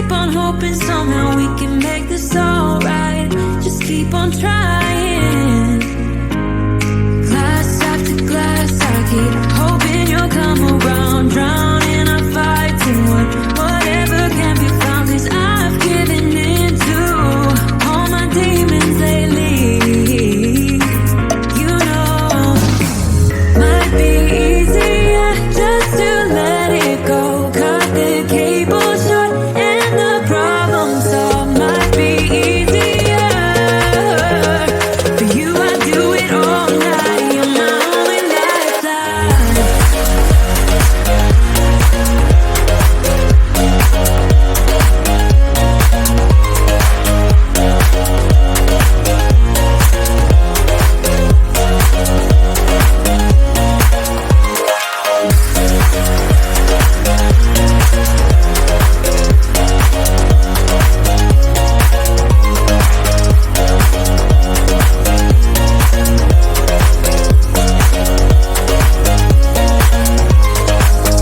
keep on hoping somehow we can make this alright. Just keep on trying. Glass after glass, I keep hoping you'll come around. Drowning our fights in whatever can be found. 'Cause I've given in to all my demons lately. You know, might be easier just to let it go. Cut the cable short and the problem solved. Might be easier for you. I do it all night. You're my only lifeline.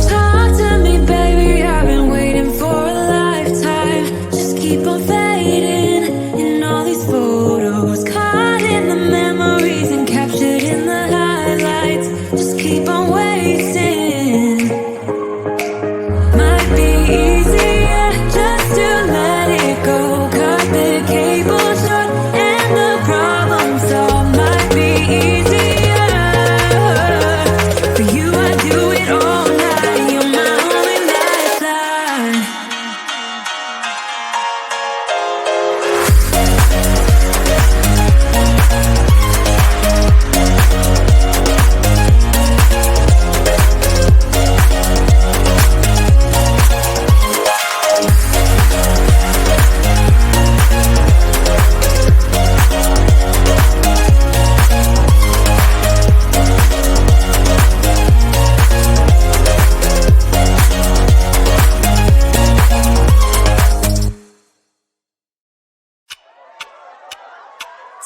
Talk to me, baby, I've been waiting for a lifetime. Just keep on fading in all these photos, caught in the memories and captured in the highlights. Just keep on wasting. Might be easier just to let it go. Cut the cable short and the problem solved. Might be easier for you. I do it all night. You're my only lifeline.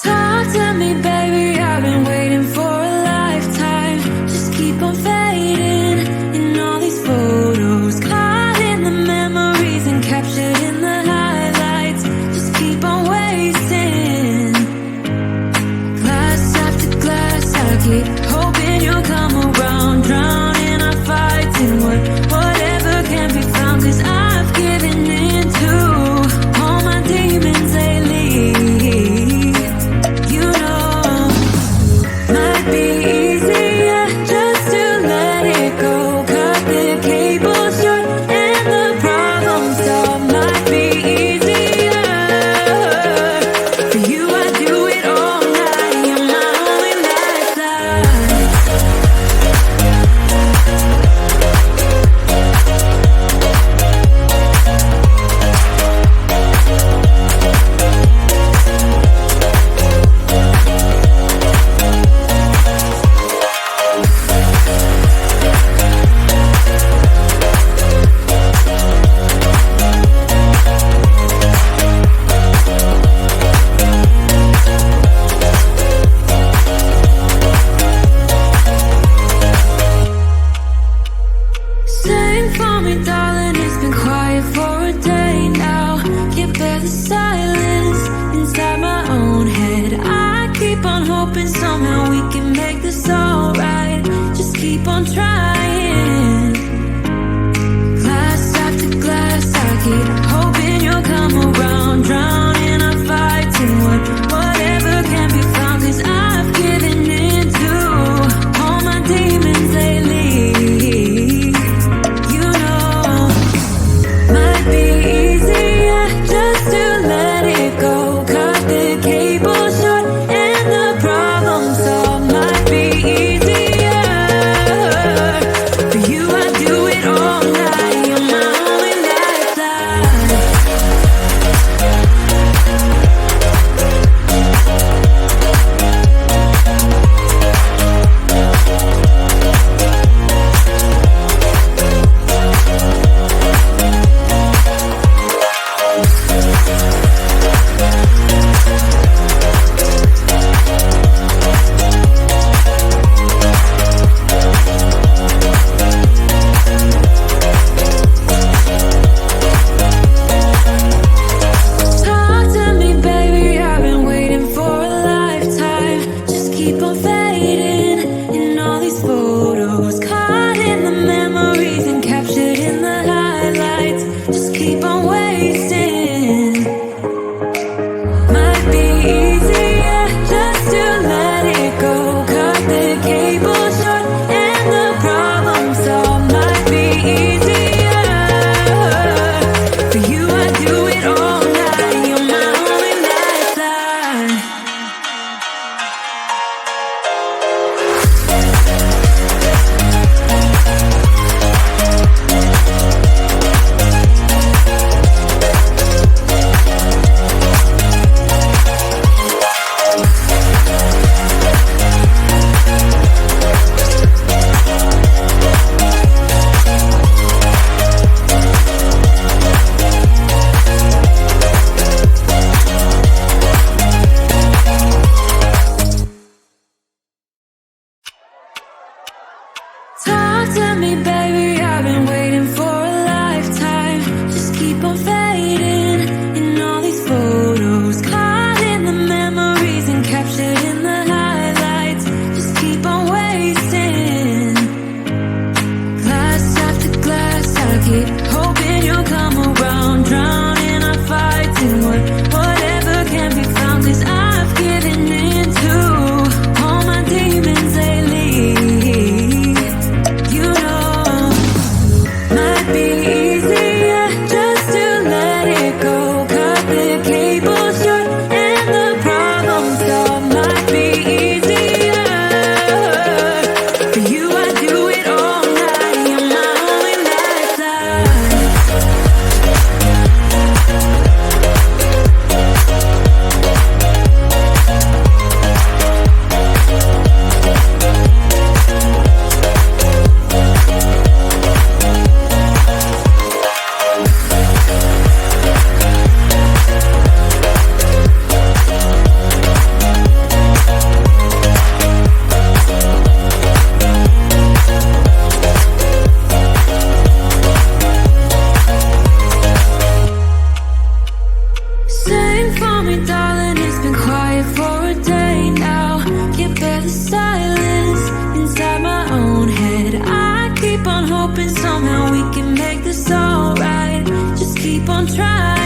Talk to me, baby, I've been waiting for a lifetime. Just keep on fading in all these photos, caught in the memories and captured in the highlights. Just keep on wasting. Glass after glass, I keep hoping you'll come around. Drowning our fights in whatever can be found. 'Cause I've given in to all my demons lately. You know, might be easier just to let it go. Cut the cable short and the problem solved. Might be easier for you. I do it all night. You're my only lifeline. Talk to me, baby, I've been waiting for a lifetime. Just keep on fading in all these photos, caught in the memories and captured in the highlights. Just keep on wasting. Glass after glass, I keep hoping you'll come around. Drowning our fights in whatever can be found. 'Cause I've given in to all my demons lately. You know, might be easier just to let it go. Cut the cable short and the problem solved. Might be easier for you. I do it all night. You're my only lifeline. Sing for me, darling, it's been quiet for a day now. Can't bear the silence inside my own head. I keep on hoping somehow we can make this alright. Just keep on trying. Glass after glass, I keep hoping you'll come around. Drowning our fights in whatever can be found. 'Cause I've given in to all my demons lately. You know, might be easier just to let it go. Cut the cable short and the problem solved. Might be easier right. Hoping you'll come around, drowning our fights and whatever can be found. 'Cause I've given in to all my demons lately. You know, might be easier just to let it go. Cut the cable short and the problem solved. Might be easier for you. I do it all night. You're my only lifeline. Sing for me, darling, it's been quiet for a day now. Can't bear the silence inside my own head. I keep on hoping somehow we can make this alright. Just keep on trying.